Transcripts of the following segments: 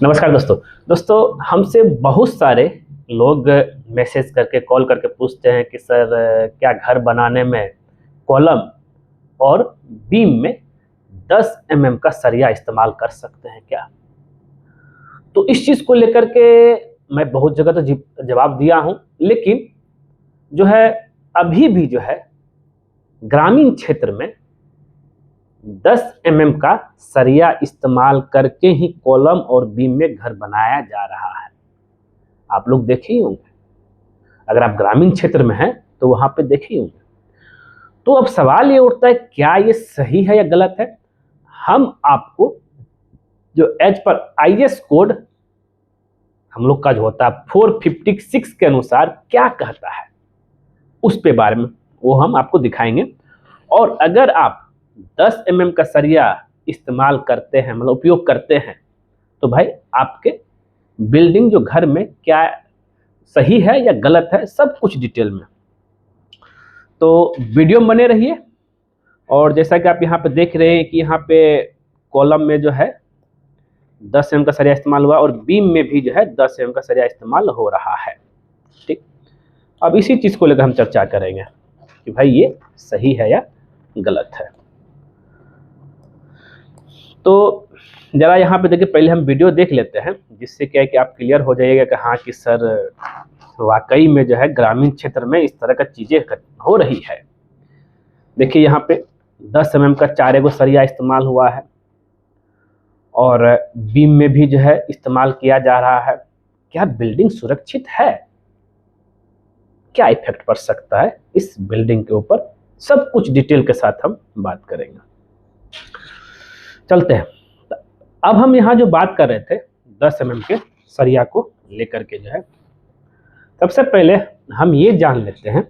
नमस्कार दोस्तों। हमसे बहुत सारे लोग मैसेज करके कॉल करके पूछते हैं कि सर क्या घर बनाने में कॉलम और बीम में 10 mm का सरिया इस्तेमाल कर सकते हैं क्या। तो इस चीज़ को लेकर के मैं बहुत जगह तो जवाब दिया हूं, लेकिन जो है अभी भी जो है ग्रामीण क्षेत्र में 10 mm का सरिया इस्तेमाल करके ही कॉलम और बीम में घर बनाया जा रहा है। आप लोग देखे ही होंगे, अगर आप ग्रामीण क्षेत्र में हैं तो वहां पे देखे ही होंगे। तो अब सवाल ये उठता है, क्या ये सही है या गलत है। हम आपको जो एज पर IS कोड हम लोग का जो होता है 456 के अनुसार क्या कहता है, उस पे बारे में वो हम आपको दिखाएंगे। और अगर आप 10 mm का सरिया इस्तेमाल करते हैं, मतलब उपयोग करते हैं, तो भाई आपके बिल्डिंग जो घर में क्या सही है या गलत है, सब कुछ डिटेल में। तो वीडियो में बने रहिए। और जैसा कि आप यहाँ पे देख रहे हैं कि यहाँ पे कॉलम में जो है 10 mm का सरिया इस्तेमाल हुआ और बीम में भी जो है 10 mm का सरिया इस्तेमाल हो रहा है। ठीक, अब इसी चीज़ को लेकर हम चर्चा करेंगे कि भाई ये सही है या गलत है। तो जरा यहाँ पे देखिए, पहले हम वीडियो देख लेते हैं, जिससे क्या है कि आप क्लियर हो जाइएगा कि हाँ कि सर वाकई में जो है ग्रामीण क्षेत्र में इस तरह का चीज़ें हो रही है। देखिए यहाँ पे 10 mm का 4 गो सरिया इस्तेमाल हुआ है और बीम में भी जो है इस्तेमाल किया जा रहा है। क्या बिल्डिंग सुरक्षित है? क्या इफेक्ट पड़ सकता है इस बिल्डिंग के ऊपर, सब कुछ डिटेल के साथ हम बात करेंगे। चलते हैं। अब हम यहाँ जो बात कर रहे थे 10 mm के सरिया को लेकर के जो है, सबसे पहले हम ये जान लेते हैं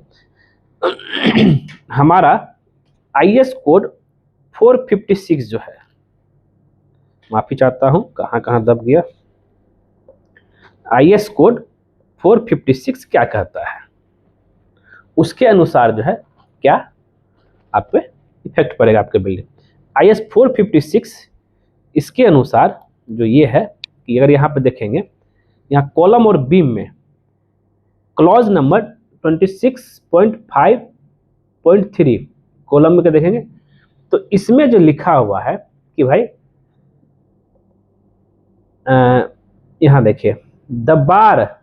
हमारा IS कोड 456 जो है, माफी चाहता हूं कहां दब गया। IS कोड 456 क्या कहता है, उसके अनुसार जो है क्या आप पे इफेक्ट पड़ेगा आपके बिल्डिंग। IS 456 इसके अनुसार जो ये है कि अगर यहाँ पे देखेंगे, यहाँ कॉलम और बीम में क्लॉज नंबर 26.5.3 कॉलम में क्या देखेंगे, तो इसमें जो लिखा हुआ है कि भाई यहाँ देखिए, the bar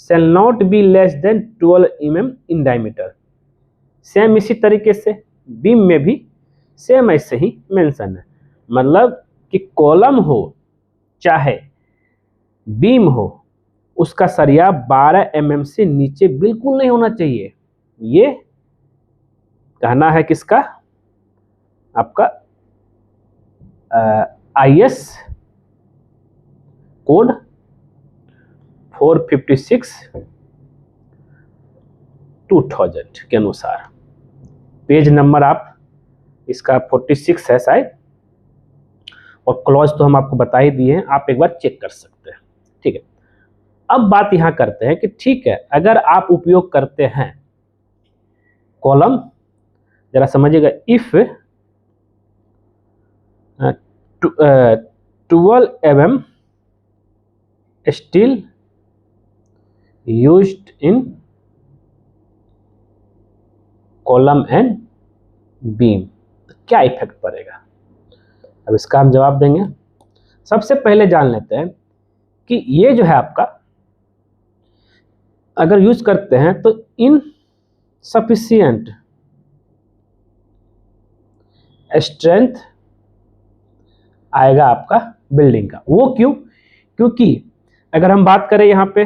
shall not be less than 12 mm in diameter। Same इसी तरीके से बीम में भी सेम ऐसे ही मेंशन है, मतलब कि कॉलम हो चाहे बीम हो, उसका सरिया 12 mm से नीचे बिल्कुल नहीं होना चाहिए। ये कहना है किसका, आपका IS कोड 456/2000 के अनुसार। पेज नंबर आप इसका 46 है शायद, और क्लॉज तो हम आपको बता ही दिए हैं, आप एक बार चेक कर सकते हैं। ठीक है, अब बात यहां करते हैं कि ठीक है, अगर आप उपयोग करते हैं कॉलम, जरा समझिएगा, if 12 mm steel used in column and beam, क्या इफेक्ट पड़ेगा। अब इसका हम जवाब देंगे। सबसे पहले जान लेते हैं कि ये जो है आपका, अगर यूज करते हैं तो इनसफिशिएंट स्ट्रेंथ आएगा आपका बिल्डिंग का। वो क्यों? क्योंकि अगर हम बात करें यहाँ पे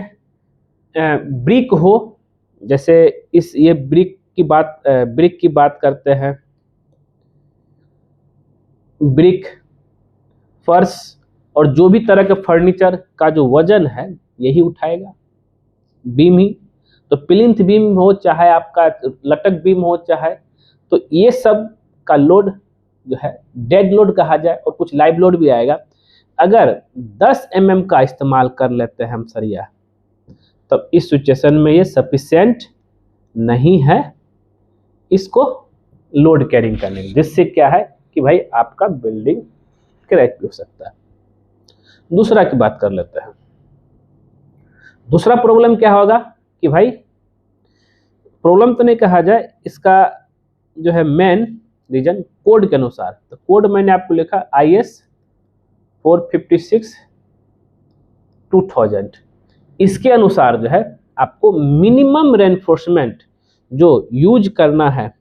ब्रिक हो, जैसे ये ब्रिक की बात करते हैं, ब्रिक, फर्श और जो भी तरह के फर्नीचर का जो वजन है यही उठाएगा बीम ही। तो प्लिंथ बीम हो चाहे आपका लटक बीम हो चाहे, तो ये सब का लोड जो है डेड लोड कहा जाए, और कुछ लाइव लोड भी आएगा। अगर 10 mm का इस्तेमाल कर लेते हैं हम सरिया, तो इस सिचुएशन में ये सफिशिएंट नहीं है इसको लोड कैरिंग करने में, जिससे क्या है कि भाई आपका बिल्डिंग क्रैक हो सकता है। दूसरा की बात कर लेते हैं। दूसरा प्रॉब्लम क्या होगा कि भाई, प्रॉब्लम तो नहीं कहा जाए, इसका जो है मेन रीजन कोड के अनुसार, तो कोड मैंने आपको लिखा IS 456 2000, इसके अनुसार जो है आपको मिनिमम रेनफोर्समेंट जो यूज करना है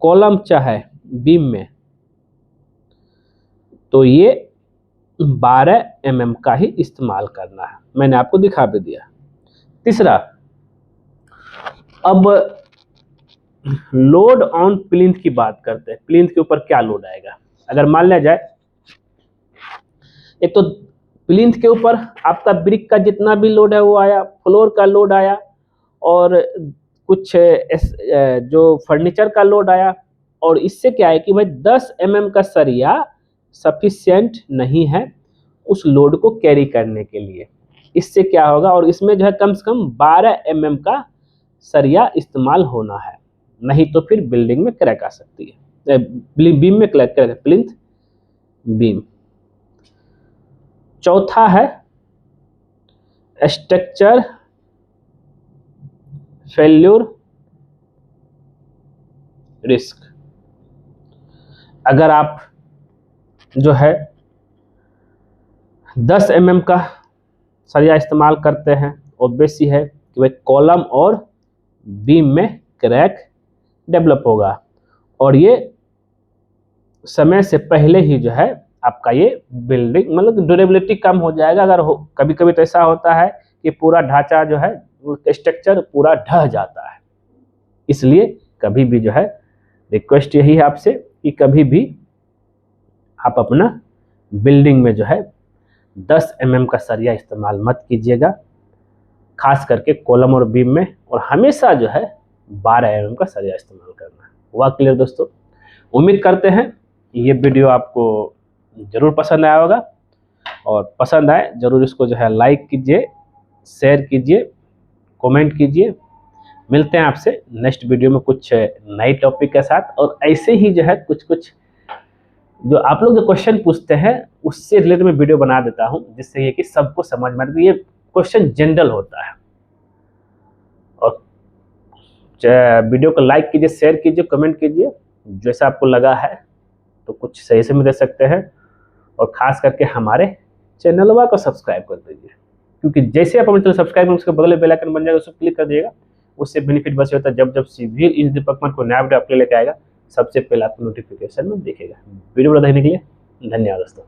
कॉलम चाहे बीम में, तो ये 12 mm का ही इस्तेमाल करना है। मैंने आपको दिखा भी दिया। तीसरा, अब लोड ऑन प्लिंथ की बात करते हैं। प्लिंथ के ऊपर क्या लोड आएगा? अगर मान लिया जाए, एक तो प्लिंथ के ऊपर आपका ब्रिक का जितना भी लोड है वो आया, फ्लोर का लोड आया, और कुछ जो फर्नीचर का लोड आया, और इससे क्या है कि भाई 10 mm का सरिया सफिशिएंट नहीं है उस लोड को कैरी करने के लिए। इससे क्या होगा, और इसमें जो है कम से कम 12 mm का सरिया इस्तेमाल होना है, नहीं तो फिर बिल्डिंग में क्रैक आ सकती है, बीम में क्रैक, प्लिंथ बीम। चौथा है स्ट्रक्चर फेल्यूर रिस्क। अगर आप जो है 10 mm का सरिया इस्तेमाल करते हैं, ऑब्वियस ही है कि भाई कॉलम और बीम में क्रैक डेवलप होगा, और ये समय से पहले ही जो है आपका ये बिल्डिंग मतलब ड्यूरेबिलिटी कम हो जाएगा। अगर कभी कभी तो ऐसा होता है कि पूरा ढांचा जो है, स्ट्रक्चर पूरा ढह जाता है। इसलिए कभी भी जो है रिक्वेस्ट यही है आपसे कि कभी भी आप अपना बिल्डिंग में जो है 10 mm का सरिया इस्तेमाल मत कीजिएगा, खास करके कॉलम और बीम में, और हमेशा जो है 12 mm का सरिया इस्तेमाल करना है। हुआ क्लियर दोस्तों? उम्मीद करते हैं ये वीडियो आपको ज़रूर पसंद आया होगा, और पसंद आए ज़रूर इसको जो है लाइक कीजिए, शेयर कीजिए, कमेंट कीजिए। मिलते हैं आपसे नेक्स्ट वीडियो में कुछ नई टॉपिक के साथ, और ऐसे ही जो है कुछ कुछ जो आप लोग जो क्वेश्चन पूछते हैं उससे रिलेटेड मैं वीडियो बना देता हूं, जिससे ये कि सबको समझ में आए। ये क्वेश्चन जनरल होता है। और वीडियो को लाइक कीजिए, शेयर कीजिए, कमेंट कीजिए, जैसा आपको लगा है तो कुछ सही से में दे सकते हैं, और खास करके हमारे चैनलवा को सब्सक्राइब कर दीजिए, क्योंकि जैसे आप हमारे चैनल सब्सक्राइब करेंगे उसके बगल में बेल आइकन बन जाएगा, उसको क्लिक कर दीजिएगा। उससे बेनिफिट बस होता है, जब जब सिविल इंजीनियरिंग डिपार्टमेंट को नया वीडियो आपके लेके आएगा, सबसे पहले आपको नोटिफिकेशन में दिखेगा। वीडियो देखने के लिए धन्यवाद दोस्तों।